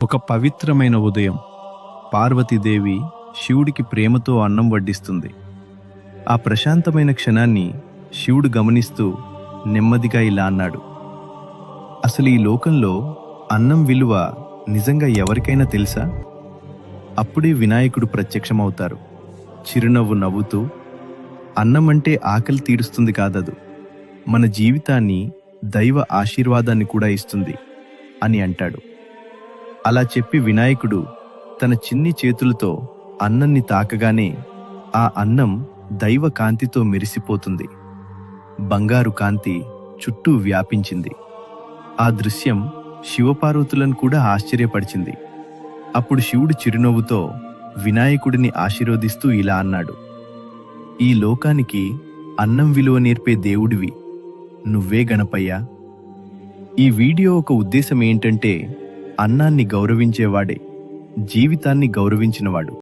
ఒక పవిత్రమైన ఉదయం. పార్వతీదేవి శివుడికి ప్రేమతో అన్నం వడ్డిస్తుంది. ఆ ప్రశాంతమైన క్షణాన్ని శివుడు గమనిస్తూ నెమ్మదిగా ఇలా అన్నాడు, అసలు ఈ లోకంలో అన్నం విలువ నిజంగా ఎవరికైనా తెలుసా? అప్పుడే వినాయకుడు ప్రత్యక్షమవుతారు, చిరునవ్వు నవ్వుతూ, అన్నం అంటే ఆకలి తీరుస్తుంది కాదదు, మన జీవితాన్ని, దైవ ఆశీర్వాదాన్ని కూడా ఇస్తుంది అని అంటాడు. అలా చెప్పి వినాయకుడు తన చిన్ని చేతులతో అన్నంని తాకగానే ఆ అన్నం దైవ కాంతితో మెరిసిపోతుంది. బంగారు కాంతి చుట్టూ వ్యాపించింది. ఆ దృశ్యం శివపార్వతులను కూడా ఆశ్చర్యపరిచింది. అప్పుడు శివుడు చిరునవ్వుతో వినాయకుడిని ఆశీర్వదిస్తూ ఇలా అన్నాడు, ఈ లోకానికి అన్నం విలువ నేర్పే దేవుడివి నువ్వే గణపయ్యా. ఈ వీడియో ఒక ఉద్దేశం ఏంటంటే, అన్నాన్ని గౌరవించేవాడే జీవితాన్ని గౌరవించినవాడు.